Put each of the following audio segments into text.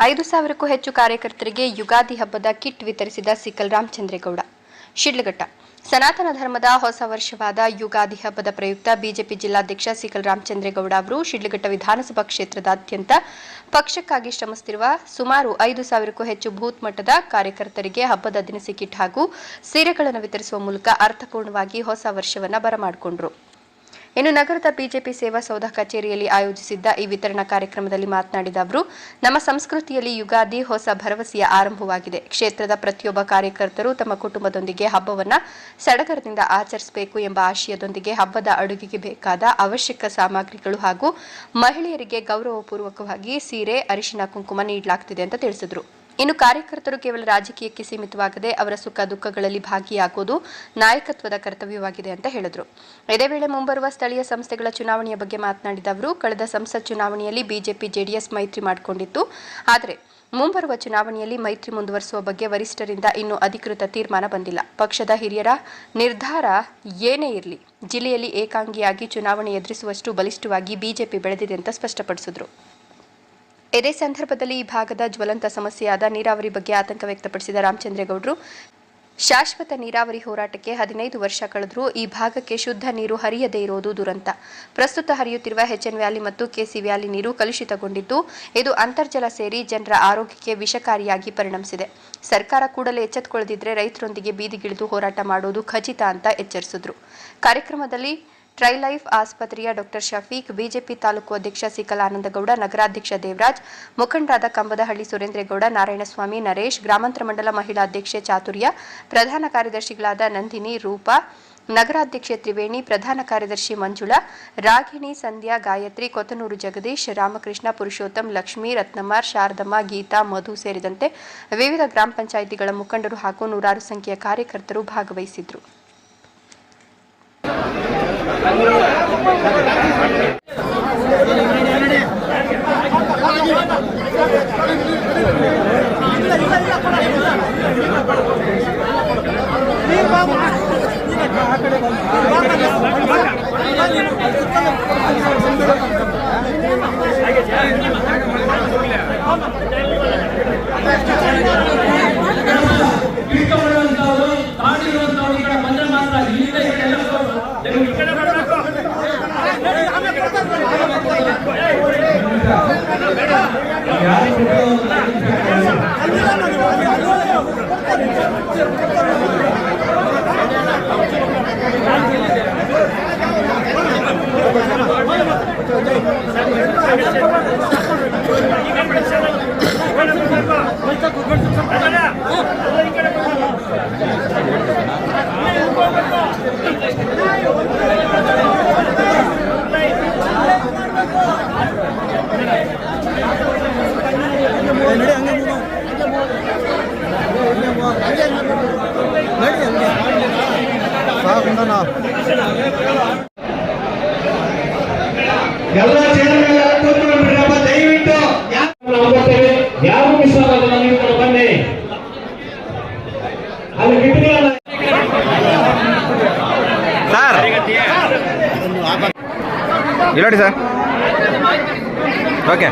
5,000ಕ್ಕೂ ಹೆಚ್ಚು ಕಾರ್ಯಕರ್ತರಿಗೆ ಯುಗಾದಿ ಹಬ್ಬದ ಕಿಟ್ ವಿತರಿಸಿದ ಸಿಕಲ್ ರಾಮಚಂದ್ರೇಗೌಡ. ಶಿಡ್ಲಘಟ್ಟ. ಸನಾತನ ಧರ್ಮದ ಹೊಸ ವರ್ಷವಾದ ಯುಗಾದಿ ಹಬ್ಬದ ಪ್ರಯುಕ್ತ ಬಿಜೆಪಿ ಜಿಲ್ಲಾಧ್ಯಕ್ಷ ಸಿಕಲ್ ರಾಮಚಂದ್ರೇಗೌಡ ಅವರು ಶಿಡ್ಲಘಟ್ಟ ವಿಧಾನಸಭಾ ಕ್ಷೇತ್ರದಾದ್ಯಂತ ಪಕ್ಷಕ್ಕಾಗಿ ಶ್ರಮಿಸುತ್ತಿರುವ ಸುಮಾರು 5,000ಕ್ಕೂ ಹೆಚ್ಚು ಬೂತ್ ಮಟ್ಟದ ಕಾರ್ಯಕರ್ತರಿಗೆ ಹಬ್ಬದ ದಿನಸಿ ಕಿಟ್ ಹಾಗೂ ಸೀರೆಗಳನ್ನು ವಿತರಿಸುವ ಮೂಲಕ ಅರ್ಥಪೂರ್ಣವಾಗಿ ಹೊಸ ವರ್ಷವನ್ನು ಬರಮಾಡಿಕೊಂಡರು. ಇನ್ನು ನಗರದ ಬಿಜೆಪಿ ಸೇವಾ ಸೌಧ ಕಚೇರಿಯಲ್ಲಿ ಆಯೋಜಿಸಿದ್ದ ಈ ವಿತರಣಾ ಕಾರ್ಯಕ್ರಮದಲ್ಲಿ ಮಾತನಾಡಿದ ಅವರು, ನಮ್ಮ ಸಂಸ್ಕೃತಿಯಲ್ಲಿ ಯುಗಾದಿ ಹೊಸ ಭರವಸೆಯ ಆರಂಭವಾಗಿದೆ. ಕ್ಷೇತ್ರದ ಪ್ರತಿಯೊಬ್ಬ ಕಾರ್ಯಕರ್ತರು ತಮ್ಮ ಕುಟುಂಬದೊಂದಿಗೆ ಹಬ್ಬವನ್ನು ಸಡಗರದಿಂದ ಆಚರಿಸಬೇಕು ಎಂಬ ಆಶಯದೊಂದಿಗೆ ಹಬ್ಬದ ಅಡುಗೆಗೆ ಬೇಕಾದ ಅವಶ್ಯಕ ಸಾಮಗ್ರಿಗಳು ಹಾಗೂ ಮಹಿಳೆಯರಿಗೆ ಗೌರವಪೂರ್ವಕವಾಗಿ ಸೀರೆ, ಅರಿಶಿನ, ಕುಂಕುಮ ನೀಡಲಾಗುತ್ತಿದೆ ಅಂತ ತಿಳಿಸಿದರು. ಇನ್ನು ಕಾರ್ಯಕರ್ತರು ಕೇವಲ ರಾಜಕೀಯಕ್ಕೆ ಸೀಮಿತವಾಗದೆ ಅವರ ಸುಖ ದುಃಖಗಳಲ್ಲಿ ಭಾಗಿಯಾಗುವುದು ನಾಯಕತ್ವದ ಕರ್ತವ್ಯವಾಗಿದೆ ಅಂತ ಹೇಳಿದರು. ಇದೇ ವೇಳೆ ಮುಂಬರುವ ಸ್ಥಳೀಯ ಸಂಸ್ಥೆಗಳ ಚುನಾವಣೆಯ ಬಗ್ಗೆ ಮಾತನಾಡಿದ ಅವರು, ಕಳೆದ ಸಂಸತ್ ಚುನಾವಣೆಯಲ್ಲಿ ಬಿಜೆಪಿ ಜೆಡಿಎಸ್ ಮೈತ್ರಿ ಮಾಡಿಕೊಂಡಿತ್ತು. ಆದರೆ ಮುಂಬರುವ ಚುನಾವಣೆಯಲ್ಲಿ ಮೈತ್ರಿ ಮುಂದುವರಿಸುವ ಬಗ್ಗೆ ವರಿಷ್ಠರಿಂದ ಇನ್ನೂ ಅಧಿಕೃತ ತೀರ್ಮಾನ ಬಂದಿಲ್ಲ. ಪಕ್ಷದ ಹಿರಿಯರ ನಿರ್ಧಾರ ಏನೇ ಇರಲಿ, ಜಿಲ್ಲೆಯಲ್ಲಿ ಏಕಾಂಗಿಯಾಗಿ ಚುನಾವಣೆ ಎದುರಿಸುವಷ್ಟು ಬಲಿಷ್ಠವಾಗಿ ಬಿಜೆಪಿ ಬೆಳೆದಿದೆ ಅಂತ ಸ್ಪಷ್ಟಪಡಿಸಿದರು. ಇದೇ ಸಂದರ್ಭದಲ್ಲಿ ಈ ಭಾಗದ ಜ್ವಲಂತ ಸಮಸ್ಯೆಯಾದ ನೀರಾವರಿ ಬಗ್ಗೆ ಆತಂಕ ವ್ಯಕ್ತಪಡಿಸಿದ ರಾಮಚಂದ್ರೇಗೌಡರು, ಶಾಶ್ವತ ನೀರಾವರಿ ಹೋರಾಟಕ್ಕೆ 15 ವರ್ಷ ಕಳೆದರೂ ಈ ಭಾಗಕ್ಕೆ ಶುದ್ಧ ನೀರು ಹರಿಯದೇ ಇರುವುದು ದುರಂತ. ಪ್ರಸ್ತುತ ಹರಿಯುತ್ತಿರುವ ಎಚ್ಎನ್ ವ್ಯಾಲಿ ಮತ್ತು ಕೆಸಿ ವ್ಯಾಲಿ ನೀರು ಕಲುಷಿತಗೊಂಡಿದ್ದು, ಇದು ಅಂತರ್ಜಲ ಸೇರಿ ಜನರ ಆರೋಗ್ಯಕ್ಕೆ ವಿಷಕಾರಿಯಾಗಿ ಪರಿಣಮಿಸಿದೆ. ಸರ್ಕಾರ ಕೂಡಲೇ ಎಚ್ಚೆತ್ತುಕೊಳ್ಳದಿದ್ದರೆ ರೈತರೊಂದಿಗೆ ಬೀದಿಗಿಳಿದು ಹೋರಾಟ ಮಾಡುವುದು ಖಚಿತ ಅಂತ ಎಚ್ಚರಿಸಿದರು. ಕಾರ್ಯಕ್ರಮದಲ್ಲಿ ಟ್ರೈಲೈಫ್ ಆಸ್ಪತ್ರೆಯ ಡಾ ಶಫೀಕ್, ಬಿಜೆಪಿ ತಾಲೂಕು ಅಧ್ಯಕ್ಷ ಸಿಕಲ್ ಆನಂದಗೌಡ, ನಗರಾಧ್ಯಕ್ಷ ದೇವರಾಜ್, ಮುಖಂಡರಾದ ಕಂಬದಹಳ್ಳಿ ಸುರೇಂದ್ರೇಗೌಡ, ನಾರಾಯಣಸ್ವಾಮಿ, ನರೇಶ್, ಗ್ರಾಮಾಂತರ ಮಂಡಲ ಮಹಿಳಾ ಅಧ್ಯಕ್ಷೆ ಚಾತುರ್ಯ, ಪ್ರಧಾನ ಕಾರ್ಯದರ್ಶಿಗಳಾದ ನಂದಿನಿ, ರೂಪಾ, ನಗರಾಧ್ಯಕ್ಷೆ ತ್ರಿವೇಣಿ, ಪ್ರಧಾನ ಕಾರ್ಯದರ್ಶಿ ಮಂಜುಳಾ, ರಾಗಿಣಿ, ಸಂಧ್ಯಾ, ಗಾಯತ್ರಿ, ಕೊತ್ತನೂರು ಜಗದೀಶ್, ರಾಮಕೃಷ್ಣ, ಪುರುಷೋತ್ತಮ್, ಲಕ್ಷ್ಮೀ, ರತ್ನಮ್ಮ, ಶಾರದಮ್ಮ, ಗೀತಾ, ಮಧು ಸೇರಿದಂತೆ ವಿವಿಧ ಗ್ರಾಮ ಪಂಚಾಯಿತಿಗಳ ಮುಖಂಡರು ಹಾಗೂ ನೂರಾರು ಸಂಖ್ಯೆಯ ಕಾರ್ಯಕರ್ತರು ಭಾಗವಹಿಸಿದ್ರು. ನೋಡಿ ಸರ್, ಓಕೆ.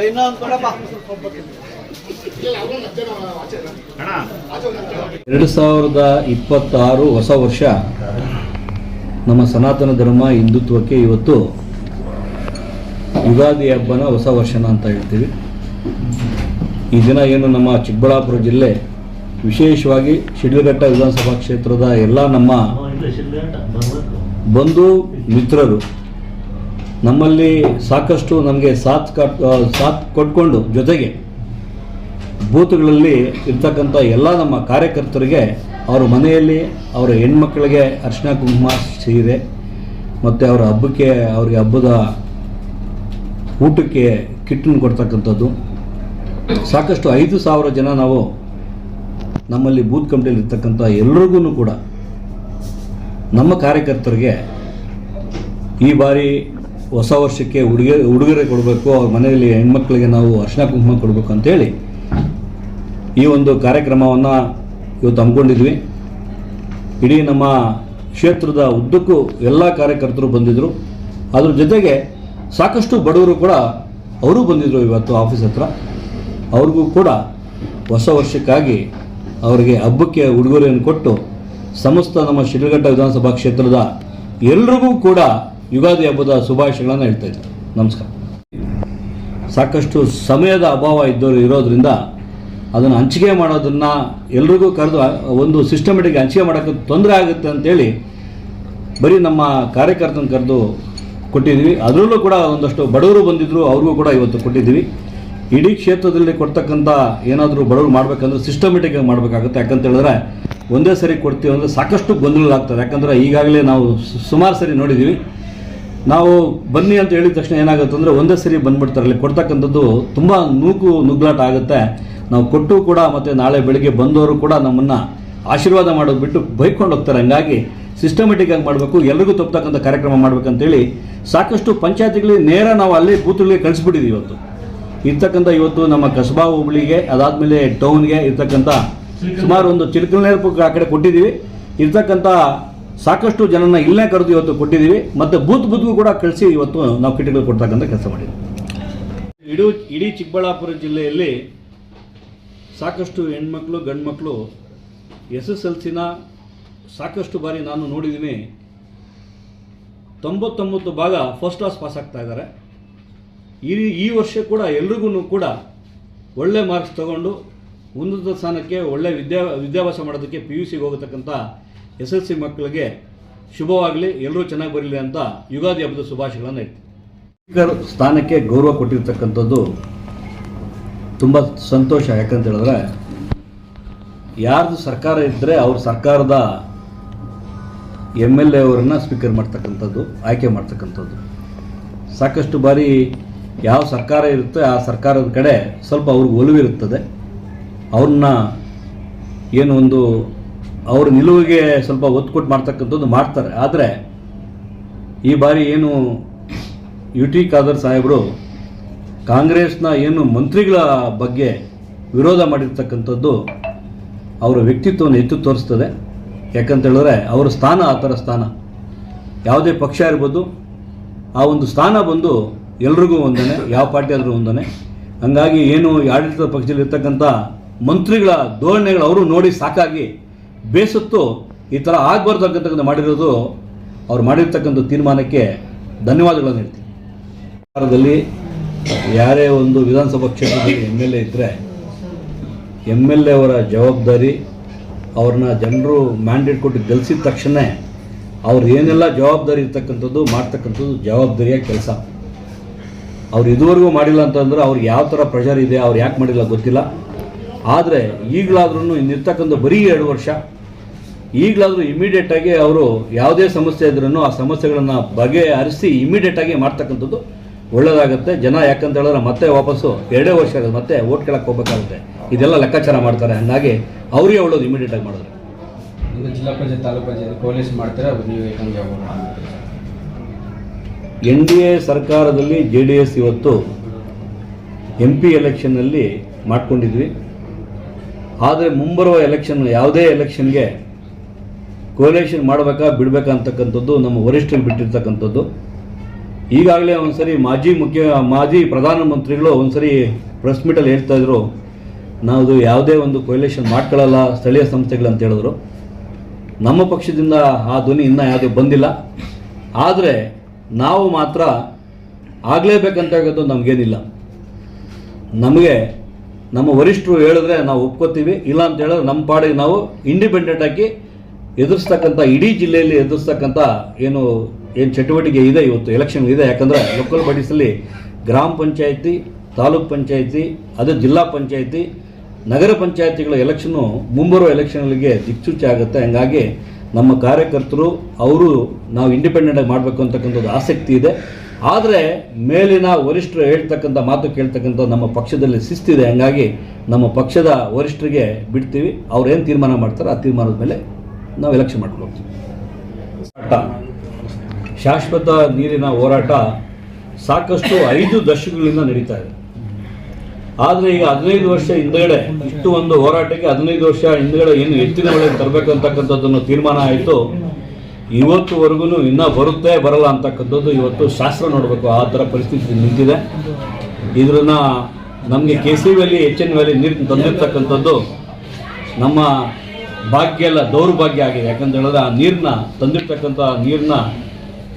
2026 ಹೊಸ ವರ್ಷ ನಮ್ಮ ಸನಾತನ ಧರ್ಮ ಹಿಂದುತ್ವಕ್ಕೆ ಇವತ್ತು ಯುಗಾದಿ ಹಬ್ಬನ ಹೊಸ ವರ್ಷನ ಅಂತ ಹೇಳ್ತೀವಿ. ಈ ದಿನ ಏನು ನಮ್ಮ ಚಿಕ್ಕಬಳ್ಳಾಪುರ ಜಿಲ್ಲೆ ವಿಶೇಷವಾಗಿ ಶಿಡ್ಲಘಟ್ಟ ವಿಧಾನಸಭಾ ಕ್ಷೇತ್ರದ ಎಲ್ಲ ನಮ್ಮ ಬಂಧು ಮಿತ್ರರು ನಮ್ಮಲ್ಲಿ ಸಾಕಷ್ಟು ನಮಗೆ ಸಾಥ್ ಕೊಟ್ಕೊಂಡು ಜೊತೆಗೆ ಬೂತ್ಗಳಲ್ಲಿ ಇರ್ತಕ್ಕಂಥ ಎಲ್ಲ ನಮ್ಮ ಕಾರ್ಯಕರ್ತರಿಗೆ ಅವರ ಮನೆಯಲ್ಲಿ ಅವರ ಹೆಣ್ಮಕ್ಳಿಗೆ ಅರಿಶಿನ ಕುಂಕುಮ ಸೀರೆ ಮತ್ತು ಅವರ ಹಬ್ಬಕ್ಕೆ ಅವರಿಗೆ ಹಬ್ಬದ ಊಟಕ್ಕೆ ಕಿಟ್ಟನ್ನು ಕೊಡ್ತಕ್ಕಂಥದ್ದು ಸಾಕಷ್ಟು 5,000 ಜನ ನಾವು ನಮ್ಮಲ್ಲಿ ಬೂತ್ ಕಮಿಟಿಯಲ್ಲಿ ಇರ್ತಕ್ಕಂಥ ಎಲ್ಲರಿಗೂ ಕೂಡ ನಮ್ಮ ಕಾರ್ಯಕರ್ತರಿಗೆ ಈ ಬಾರಿ ಹೊಸ ವರ್ಷಕ್ಕೆ ಉಡುಗೊರೆ ಕೊಡಬೇಕು, ಅವ್ರ ಮನೆಯಲ್ಲಿ ಹೆಣ್ಮಕ್ಳಿಗೆ ನಾವು ಅರಿಶಿನ ಕುಂಕುಮ ಕೊಡಬೇಕು ಅಂತೇಳಿ ಈ ಒಂದು ಕಾರ್ಯಕ್ರಮವನ್ನು ಇವತ್ತು ಹಮ್ಮಿಕೊಂಡಿದ್ವಿ. ಇಡೀ ನಮ್ಮ ಕ್ಷೇತ್ರದ ಉದ್ದಕ್ಕೂ ಎಲ್ಲ ಕಾರ್ಯಕರ್ತರು ಬಂದಿದ್ದರು. ಅದ್ರ ಜೊತೆಗೆ ಸಾಕಷ್ಟು ಬಡವರು ಕೂಡ ಅವರು ಬಂದಿದ್ದರು. ಇವತ್ತು ಆಫೀಸ್ ಹತ್ರ ಅವ್ರಿಗೂ ಕೂಡ ಹೊಸ ವರ್ಷಕ್ಕಾಗಿ ಅವರಿಗೆ ಹಬ್ಬಕ್ಕೆ ಉಡುಗೊರೆಯನ್ನು ಕೊಟ್ಟು ಸಮಸ್ತ ನಮ್ಮ ಶಿಡ್ಲಘಟ್ಟ ವಿಧಾನಸಭಾ ಕ್ಷೇತ್ರದ ಎಲ್ರಿಗೂ ಕೂಡ ಯುಗಾದಿ ಹಬ್ಬದ ಶುಭಾಶಯಗಳನ್ನು ಹೇಳ್ತಾ ಇದ್ದಾರೆ. ನಮಸ್ಕಾರ. ಸಾಕಷ್ಟು ಸಮಯದ ಅಭಾವ ಇರೋದ್ರಿಂದ ಅದನ್ನು ಹಂಚಿಕೆ ಮಾಡೋದನ್ನು ಎಲ್ರಿಗೂ ಕರೆದು ಒಂದು ಸಿಸ್ಟಮೆಟಿಕ್ ಹಂಚಿಕೆ ಮಾಡೋಕ್ಕೆ ತೊಂದರೆ ಆಗುತ್ತೆ ಅಂತೇಳಿ ಬರೀ ನಮ್ಮ ಕಾರ್ಯಕರ್ತನ ಕರೆದು ಕೊಟ್ಟಿದ್ದೀವಿ. ಅದರಲ್ಲೂ ಕೂಡ ಒಂದಷ್ಟು ಬಡವರು ಬಂದಿದ್ದರು, ಅವ್ರಿಗೂ ಕೂಡ ಇವತ್ತು ಕೊಟ್ಟಿದ್ದೀವಿ. ಇಡೀ ಕ್ಷೇತ್ರದಲ್ಲಿ ಕೊಡ್ತಕ್ಕಂಥ ಏನಾದರೂ ಬಡವರು ಮಾಡಬೇಕಂದ್ರೆ ಸಿಸ್ಟಮೆಟಿಕ್ಕಾಗಿ ಮಾಡಬೇಕಾಗುತ್ತೆ. ಯಾಕಂತ ಹೇಳಿದ್ರೆ ಒಂದೇ ಸರಿ ಕೊಡ್ತೀವಿ ಅಂದರೆ ಸಾಕಷ್ಟು ಗೊಂದಲ ಯಾಕಂದರೆ ಈಗಾಗಲೇ ನಾವು ಸುಮಾರು ಸರಿ ನೋಡಿದ್ದೀವಿ. ನಾವು ಬನ್ನಿ ಅಂತ ಹೇಳಿದ ತಕ್ಷಣ ಏನಾಗುತ್ತೆ ಅಂದರೆ ಒಂದೇ ಸರಿ ಬಂದುಬಿಡ್ತಾರೆ. ಅಲ್ಲಿ ಕೊಡ್ತಕ್ಕಂಥದ್ದು ತುಂಬ ನುಗ್ಲಾಟ ಆಗುತ್ತೆ. ನಾವು ಕೊಟ್ಟು ಕೂಡ ಮತ್ತು ನಾಳೆ ಬೆಳಗ್ಗೆ ಬಂದವರು ಕೂಡ ನಮ್ಮನ್ನು ಆಶೀರ್ವಾದ ಮಾಡೋದು ಬಿಟ್ಟು ಬೈಕೊಂಡು ಹೋಗ್ತಾರೆ. ಹಂಗಾಗಿ ಸಿಸ್ಟಮೆಟಿಕ್ಕಾಗಿ ಮಾಡಬೇಕು, ಎಲ್ರಿಗೂ ತಪ್ಪತಕ್ಕಂಥ ಕಾರ್ಯಕ್ರಮ ಮಾಡಬೇಕಂತೇಳಿ ಸಾಕಷ್ಟು ಪಂಚಾಯತಿಗಳಿಗೆ ನೇರ ನಾವು ಅಲ್ಲಿ ಬೂತ್ಗಳಿಗೆ ಕಳಿಸ್ಬಿಟ್ಟಿದ್ದೀವಿ. ಇರ್ತಕ್ಕಂಥ ಇವತ್ತು ನಮ್ಮ ಕಸಬಾ ಹೋಬಳಿಗೆ, ಅದಾದಮೇಲೆ ಟೌನ್ಗೆ ಇರ್ತಕ್ಕಂಥ ಸುಮಾರು ಒಂದು ಚಿಲ್ಕಲ್ನೇರ್ಪು ಆ ಕಡೆ ಕೊಟ್ಟಿದ್ದೀವಿ. ಇರ್ತಕ್ಕಂಥ ಸಾಕಷ್ಟು ಜನನ ಇಲ್ಲೇ ಕರೆದು ಇವತ್ತು ಕೊಟ್ಟಿದ್ದೀವಿ. ಮತ್ತು ಬೂತ್ಗೂ ಕೂಡ ಕಳಿಸಿ ಇವತ್ತು ನಾವು ಕಿಟ್ಗಳು ಕೊಡ್ತಕ್ಕಂಥ ಕೆಲಸ ಮಾಡಿದ್ದೀವಿ. ಇಡೀ ಚಿಕ್ಕಬಳ್ಳಾಪುರ ಜಿಲ್ಲೆಯಲ್ಲಿ ಸಾಕಷ್ಟು ಹೆಣ್ಮಕ್ಳು ಗಂಡು ಮಕ್ಕಳು SSLCನ ಸಾಕಷ್ಟು ಬಾರಿ ನಾನು ನೋಡಿದ್ದೀನಿ. 99 ಭಾಗ ಫಸ್ಟ್ ಕ್ಲಾಸ್ ಪಾಸ್ ಆಗ್ತಾ ಇದ್ದಾರೆ. ಈ ವರ್ಷ ಕೂಡ ಎಲ್ರಿಗೂ ಕೂಡ ಒಳ್ಳೆ ಮಾರ್ಕ್ಸ್ ತಗೊಂಡು ಉನ್ನತ ಸ್ಥಾನಕ್ಕೆ ಒಳ್ಳೆ ವಿದ್ಯಾಭ್ಯಾಸ ಮಾಡೋದಕ್ಕೆ PUCಗೆ ಹೋಗತಕ್ಕಂಥ SSLC ಮಕ್ಕಳಿಗೆ ಶುಭವಾಗಲಿ, ಎಲ್ಲರೂ ಚೆನ್ನಾಗಿ ಬರಲಿ ಅಂತ ಯುಗಾದಿ ಹಬ್ಬದ ಶುಭಾಶಯಗಳನ್ನು ಹೇಳ್ತೀನಿ. ಸ್ಪೀಕರ್ ಸ್ಥಾನಕ್ಕೆ ಗೌರವ ಕೊಟ್ಟಿರ್ತಕ್ಕಂಥದ್ದು ತುಂಬ ಸಂತೋಷ. ಯಾಕಂತ ಹೇಳಿದ್ರೆ ಯಾರ್ದು ಸರ್ಕಾರ ಇದ್ದರೆ ಅವ್ರ ಸರ್ಕಾರದ MLA ಅವರನ್ನು ಸ್ಪೀಕರ್ ಮಾಡ್ತಕ್ಕಂಥದ್ದು, ಆಯ್ಕೆ ಮಾಡ್ತಕ್ಕಂಥದ್ದು. ಸಾಕಷ್ಟು ಬಾರಿ ಯಾವ ಸರ್ಕಾರ ಇರುತ್ತೆ ಆ ಸರ್ಕಾರದ ಕಡೆ ಸ್ವಲ್ಪ ಅವ್ರಿಗೆ ಒಲವಿರುತ್ತದೆ. ಅವ್ರನ್ನ ಏನು ಒಂದು ಅವ್ರ ನಿಲುವಿಗೆ ಸ್ವಲ್ಪ ಒತ್ತು ಕೊಟ್ಟು ಮಾಡ್ತಕ್ಕಂಥದ್ದು ಮಾಡ್ತಾರೆ. ಆದರೆ ಈ ಬಾರಿ ಏನು UT ಖಾದರ್ ಸಾಹೇಬರು ಕಾಂಗ್ರೆಸ್ನ ಏನು ಮಂತ್ರಿಗಳ ಬಗ್ಗೆ ವಿರೋಧ ಮಾಡಿರ್ತಕ್ಕಂಥದ್ದು ಅವರ ವ್ಯಕ್ತಿತ್ವವನ್ನು ಎತ್ತು ತೋರಿಸ್ತದೆ. ಯಾಕಂತ ಹೇಳಿದ್ರೆ ಅವರ ಸ್ಥಾನ ಆ ಥರ ಸ್ಥಾನ, ಯಾವುದೇ ಪಕ್ಷ ಇರ್ಬೋದು, ಆ ಒಂದು ಸ್ಥಾನ ಬಂದು ಎಲ್ರಿಗೂ ಒಂದನೇ, ಯಾವ ಪಾರ್ಟಿ ಆದರೂ ಒಂದನೇ. ಹಂಗಾಗಿ ಏನು ಆಡಳಿತ ಪಕ್ಷದಲ್ಲಿ ಇರ್ತಕ್ಕಂಥ ಮಂತ್ರಿಗಳ ಧೋರಣೆಗಳು ಅವರು ನೋಡಿ ಸಾಕಾಗಿ ಬೇಸತ್ತು ಈ ಥರ ಆಗಬಾರ್ದು ಮಾಡಿರೋದು ಅವ್ರು ಮಾಡಿರ್ತಕ್ಕಂಥ ತೀರ್ಮಾನಕ್ಕೆ ಧನ್ಯವಾದಗಳನ್ನು ಹೇಳ್ತೀನಿ. ಸರ್ಕಾರದಲ್ಲಿ ಯಾರೇ ಒಂದು ವಿಧಾನಸಭಾ ಕ್ಷೇತ್ರದಲ್ಲಿ MLA ಇದ್ದರೆ MLA ಅವರ ಜವಾಬ್ದಾರಿ, ಅವ್ರನ್ನ ಜನರು ಮ್ಯಾಂಡೇಟ್ ಕೊಟ್ಟು ಗೆಲ್ಲಿಸಿದ ತಕ್ಷಣ ಅವ್ರು ಏನೆಲ್ಲ ಜವಾಬ್ದಾರಿ ಇರ್ತಕ್ಕಂಥದ್ದು ಮಾಡ್ತಕ್ಕಂಥದ್ದು ಜವಾಬ್ದಾರಿಯ ಕೆಲಸ. ಅವ್ರು ಇದುವರೆಗೂ ಮಾಡಿಲ್ಲ ಅಂತಂದ್ರೆ ಅವ್ರಿಗೆ ಯಾವ ಥರ ಪ್ರೆಷರ್ ಇದೆ, ಅವ್ರು ಯಾಕೆ ಮಾಡಿಲ್ಲ ಗೊತ್ತಿಲ್ಲ. ಆದರೆ ಈಗಲಾದ್ರೂ ಇನ್ನಿರ್ತಕ್ಕಂಥ ಬರೀ 2 ವರ್ಷ, ಈಗಲಾದರೂ ಇಮಿಡಿಯೇಟಾಗಿ ಅವರು ಯಾವುದೇ ಸಮಸ್ಯೆ ಇದ್ರೂ ಆ ಸಮಸ್ಯೆಗಳನ್ನು ಬಗೆಹರಿಸಿ ಇಮಿಡಿಯೇಟಾಗಿ ಮಾಡ್ತಕ್ಕಂಥದ್ದು ಒಳ್ಳೆಯದಾಗುತ್ತೆ. ಜನ ಯಾಕಂತ ಹೇಳಿದ್ರೆ ಮತ್ತೆ ವಾಪಸ್ಸು 2 ವರ್ಷ ಆಗೋದು, ಮತ್ತೆ ಓಟ್ ಕೇಳಕ್ಕೆ ಹೋಗ್ಬೇಕಾಗುತ್ತೆ. ಇದೆಲ್ಲ ಲೆಕ್ಕಾಚಾರ ಮಾಡ್ತಾರೆ. ಹಾಗಾಗಿ ಅವರಿಗೆ ಒಳ್ಳೇದು ಇಮಿಡಿಯೇಟಾಗಿ ಮಾಡಿದ್ರೆ. ಜಿಲ್ಲಾ ಪಂಚಾಯತ್ ತಾಲೂಕು ಪಂಚಾಯತ್ ಕೋಲೇಜ್ ಮಾಡ್ತಾರೆ. ನೀವು NDA ಸರ್ಕಾರದಲ್ಲಿ JDS ಇವತ್ತು MP ಎಲೆಕ್ಷನ್ನಲ್ಲಿ ಮಾಡ್ಕೊಂಡಿದ್ವಿ. ಆದರೆ ಮುಂಬರುವ ಎಲೆಕ್ಷನ್, ಯಾವುದೇ ಎಲೆಕ್ಷನ್ಗೆ ಕೋಲೇಷನ್ ಮಾಡಬೇಕಾ ಬಿಡಬೇಕಾ ಅಂತಕ್ಕಂಥದ್ದು ನಮ್ಮ ವರಿಷ್ಠರು ಬಿಟ್ಟಿರ್ತಕ್ಕಂಥದ್ದು. ಈಗಾಗಲೇ ಒಂದ್ಸರಿ ಮಾಜಿ ಪ್ರಧಾನಮಂತ್ರಿಗಳು ಒಂದ್ಸರಿ ಪ್ರೆಸ್ ಮೀಟಲ್ಲಿ ಹೇಳ್ತಾ ಇದ್ರು, ನಾವು ಯಾವುದೇ ಒಂದು ಕೊಯ್ಲೇಷನ್ ಮಾಡ್ಕೊಳ್ಳಲ್ಲ ಸ್ಥಳೀಯ ಸಂಸ್ಥೆಗಳಂತ ಹೇಳಿದ್ರು. ನಮ್ಮ ಪಕ್ಷದಿಂದ ಆ ಧ್ವನಿ ಇನ್ನೂ ಯಾವುದೂ ಬಂದಿಲ್ಲ. ಆದರೆ ನಾವು ಮಾತ್ರ ಆಗಲೇಬೇಕಂತ ಹೇಳೋದು ನಮಗೇನಿಲ್ಲ. ನಮಗೆ ನಮ್ಮ ವರಿಷ್ಠರು ಹೇಳಿದ್ರೆ ನಾವು ಒಪ್ಕೋತೀವಿ, ಇಲ್ಲ ಅಂತ ಹೇಳಿದ್ರೆ ನಮ್ಮ ಪಾಡಿಗೆ ನಾವು ಇಂಡಿಪೆಂಡೆಂಟಾಗಿ ಎದುರಿಸ್ತಕ್ಕಂಥ, ಇಡೀ ಜಿಲ್ಲೆಯಲ್ಲಿ ಎದುರಿಸ್ತಕ್ಕಂಥ ಏನು ಚಟುವಟಿಕೆ ಇದೆ ಇವತ್ತು ಎಲೆಕ್ಷನ್ ಇದೆ. ಯಾಕಂದರೆ ಲೋಕಲ್ ಬಾಡೀಸಲ್ಲಿ ಗ್ರಾಮ ಪಂಚಾಯತಿ, ತಾಲೂಕ್ ಪಂಚಾಯತಿ, ಅದು ಜಿಲ್ಲಾ ಪಂಚಾಯತಿ, ನಗರ ಪಂಚಾಯತಿಗಳ ಎಲೆಕ್ಷನ್ನು ಮುಂಬರುವ ಎಲೆಕ್ಷನ್ಗಳಿಗೆ ದಿಕ್ಸೂಚಿ ಆಗುತ್ತೆ. ಹಂಗಾಗಿ ನಮ್ಮ ಕಾರ್ಯಕರ್ತರು ಅವರು ನಾವು ಇಂಡಿಪೆಂಡೆಂಟಾಗಿ ಮಾಡಬೇಕು ಅಂತಕ್ಕಂಥದ್ದು ಆಸಕ್ತಿ ಇದೆ. ಆದರೆ ಮೇಲಿನ ವರಿಷ್ಠರು ಹೇಳ್ತಕ್ಕಂಥ ಮಾತು ಕೇಳ್ತಕ್ಕಂಥ ನಮ್ಮ ಪಕ್ಷದಲ್ಲಿ ಶಿಸ್ತಿದೆ. ಹಂಗಾಗಿ ನಮ್ಮ ಪಕ್ಷದ ವರಿಷ್ಠರಿಗೆ ಬಿಡ್ತೀವಿ, ಅವ್ರು ಏನು ತೀರ್ಮಾನ ಮಾಡ್ತಾರೆ ಆ ತೀರ್ಮಾನದ ಮೇಲೆ ನಾವು ಎಲೆಕ್ಷನ್ ಮಾಡ್ಕೊಂಡು ಹೋಗ್ತೀವಿ. ಶಾಶ್ವತ ನೀರಿನ ಹೋರಾಟ ಸಾಕಷ್ಟು 5 ದಶಕಗಳಿಂದ ನಡೀತಾ ಇದೆ. ಆದರೆ ಈಗ 15 ವರ್ಷ ಹಿಂದಗಡೆ ಇಷ್ಟು ಒಂದು ಹೋರಾಟಕ್ಕೆ 15 ವರ್ಷ ಹಿಂದಗಡೆ ಏನು ಎತ್ತಿನ ಹೊಳೆ ತರಬೇಕು ಅಂತಕ್ಕಂಥದ್ದನ್ನು ತೀರ್ಮಾನ ಆಯಿತು. ಇವತ್ತುವರೆಗೂ ಇನ್ನೂ ಬರುತ್ತೆ ಬರಲ್ಲ ಅಂತಕ್ಕಂಥದ್ದು ಇವತ್ತು ಶಾಸ್ತ್ರ ನೋಡಬೇಕು, ಆ ಥರ ಪರಿಸ್ಥಿತಿ ನಿಂತಿದೆ. ಇದನ್ನ ನಮಗೆ KC ವ್ಯಾಲಿ, HN ವ್ಯಾಲಿ ನೀರು ತಂದಿರ್ತಕ್ಕಂಥದ್ದು ನಮ್ಮ ಭಾಗ್ಯ ಅಲ್ಲ, ದೌರ್ಭಾಗ್ಯ ಆಗಿದೆ. ಯಾಕಂತ ಹೇಳಿದ್ರೆ ಆ ನೀರನ್ನ ತಂದಿರ್ತಕ್ಕಂಥ ನೀರನ್ನ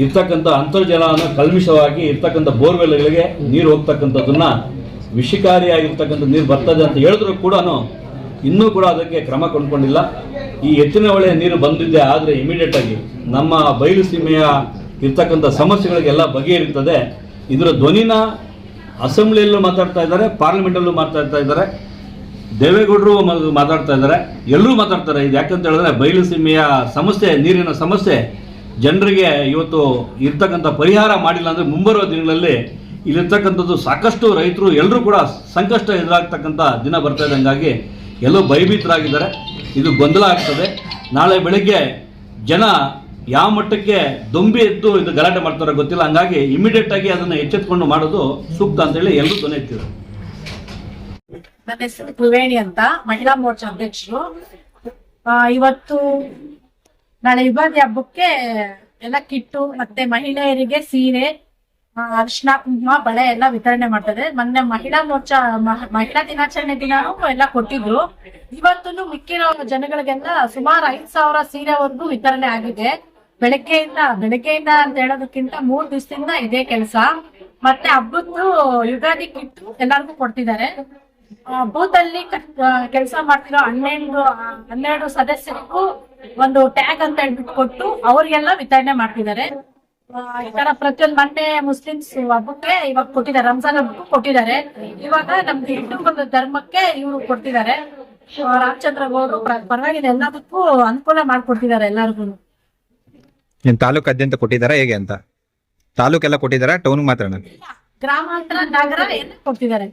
ಇರ್ತಕ್ಕಂಥ ಅಂತರ್ಜಲನ ಕಲ್ಮಿಷವಾಗಿ ಇರ್ತಕ್ಕಂಥ ಬೋರ್ವೆಲ್ಗಳಿಗೆ ನೀರು ಹೋಗ್ತಕ್ಕಂಥದ್ದನ್ನ ವಿಷಕಾರಿಯಾಗಿರ್ತಕ್ಕಂಥ ನೀರು ಬರ್ತದೆ ಅಂತ ಹೇಳಿದ್ರು ಕೂಡ ಇನ್ನೂ ಕೂಡ ಅದಕ್ಕೆ ಕ್ರಮ ಕೊಂಡ್ಕೊಂಡಿಲ್ಲ. ಈ ಎತ್ತಿನ ಹೊಳೆ ನೀರು ಬಂದಿದ್ದೆ ಆದರೆ ಇಮಿಡಿಯೇಟಾಗಿ ನಮ್ಮ ಬಯಲು ಸೀಮೆಯ ಇರ್ತಕ್ಕಂಥ ಸಮಸ್ಯೆಗಳಿಗೆಲ್ಲ ಬಗೆಹರಿತದೆ. ಇದರ ಧ್ವನಿನ ಅಸೆಂಬ್ಲಿಯಲ್ಲೂ ಮಾತಾಡ್ತಾ ಇದ್ದಾರೆ, ಪಾರ್ಲಿಮೆಂಟಲ್ಲೂ ಮಾತಾಡ್ತಾ ಇದ್ದಾರೆ, ದೇವೇಗೌಡರು ಮಾತಾಡ್ತಾ ಇದ್ದಾರೆ, ಎಲ್ಲರೂ ಮಾತಾಡ್ತಾರೆ. ಇದು ಯಾಕಂತ ಹೇಳಿದ್ರೆ ಬಯಲು ಸೀಮೆಯ ಸಮಸ್ಯೆ, ನೀರಿನ ಸಮಸ್ಯೆ ಜನರಿಗೆ ಇವತ್ತು ಇರ್ತಕ್ಕಂಥ ಪರಿಹಾರ ಮಾಡಿಲ್ಲ ಅಂದರೆ ಮುಂಬರುವ ದಿನಗಳಲ್ಲಿ ಇಲ್ಲಿರ್ತಕ್ಕಂಥದ್ದು ಸಾಕಷ್ಟು ರೈತರು ಎಲ್ಲರೂ ಕೂಡ ಸಂಕಷ್ಟ ಎದುರಾಗ್ತಕ್ಕಂಥ ದಿನ ಬರ್ತಾ ಇದೆ. ಹಂಗಾಗಿ ಎಲ್ಲೋ ಭಯಭೀತರಾಗಿದ್ದಾರೆ. ಇದು ಗೊಂದಲ ಆಗ್ತದೆ. ನಾಳೆ ಬೆಳಗ್ಗೆ ಜನ ಯಾವ ಮಟ್ಟಕ್ಕೆ ದೊಂಬಿ ಎದ್ದು ಇದು ಗಲಾಟೆ ಮಾಡ್ತಾರೋ ಗೊತ್ತಿಲ್ಲ. ಹಂಗಾಗಿ ಇಮಿಡಿಯೇಟಾಗಿ ಅದನ್ನು ಎಚ್ಚೆತ್ಕೊಂಡು ಮಾಡೋದು ಸೂಕ್ತ ಅಂತೇಳಿ ಎಲ್ಲರೂ ಧ್ವನಿ ಎತ್ತಿದ್ದಾರೆ. ನನ್ನ ಹೆಸರು ತ್ರಿವೇಣಿ ಅಂತ, ಮಹಿಳಾ ಮೋರ್ಚಾ ಅಧ್ಯಕ್ಷರು. ಇವತ್ತು ನಾಳೆ ಯುಗಾದಿ ಹಬ್ಬಕ್ಕೆ ಎಲ್ಲ ಕಿಟ್ಟು ಮತ್ತೆ ಮಹಿಳೆಯರಿಗೆ ಸೀರೆ, ಅರಿಶಿನ, ಕುಂಕುಮ, ಬಳೆ ಎಲ್ಲ ವಿತರಣೆ ಮಾಡ್ತದೆ. ಮೊನ್ನೆ ಮಹಿಳಾ ಮೋರ್ಚಾ ಮಹಿಳಾ ದಿನಾಚರಣೆ ದಿನಾನು ಎಲ್ಲ ಕೊಟ್ಟಿದ್ರು. ಇವತ್ತು ಮಿಕ್ಕಿರೋ ಜನಗಳಿಗೆಲ್ಲ ಸುಮಾರು 5,000 ಸೀರೆವರೆಗೂ ವಿತರಣೆ ಆಗಿದೆ. ಬೆಳಗ್ಗೆಯಿಂದ ಅಂತ ಹೇಳೋದಕ್ಕಿಂತ 3 ದಿವಸದಿಂದ ಇದೇ ಕೆಲಸ. ಮತ್ತೆ ಹಬ್ಬದ್ದು ಯುಗಾದಿ ಕಿಟ್ಟು ಎಲ್ಲರಿಗೂ ಕೊಡ್ತಿದ್ದಾರೆ. ಬೂತ್ ಅಲ್ಲಿ ಕೆಲಸ ಮಾಡ್ತಿರೋ 12 ಸದಸ್ಯರಿಗೂ ಒಂದು ಟ್ಯಾಗ್ ಅಂತ ಹೇಳ್ಬಿಟ್ಟು ಕೊಟ್ಟು ಅವ್ರಿಗೆಲ್ಲ ವಿತರಣೆ ಮಾಡ್ತಿದ್ದಾರೆ. ಈ ತರ ಪ್ರತಿಯೊಂದು ಮೊನ್ನೆ ಮುಸ್ಲಿಮ್ಸ್ ಹಬ್ಬಕ್ಕೆ ಇವಾಗ ಕೊಟ್ಟಿದ್ದಾರೆ, ರಂಜಾನ್ ಹಬ್ಬಕ್ಕೂ ಕೊಟ್ಟಿದ್ದಾರೆ. ಇವಾಗ ನಮ್ದು ಹಿಂದೂ ಧರ್ಮಕ್ಕೆ ಇವರು ಕೊಡ್ತಿದ್ದಾರೆ. ರಾಮಚಂದ್ರ ಗೌಡರು ಪರವಾಗಿಲ್ಲ, ಎಲ್ಲದಕ್ಕೂ ಅನುಕೂಲ ಮಾಡ್ಕೊಡ್ತಿದ್ದಾರೆ ಎಲ್ಲರಿಗೂ. ತಾಲೂಕಾದ್ಯಂತ ಕೊಟ್ಟಿದ್ದಾರಾ ಹೇಗೆ ಅಂತ? ತಾಲೂಕೆಲ್ಲ ಕೊಟ್ಟಿದ್ದಾರಾ, ಟೌನ್ ಮಾತ್ರ? ಗ್ರಾಮಾಂತರ, ನಗರ ಎಲ್ಲ ಕೊಡ್ತಿದ್ದಾರೆ.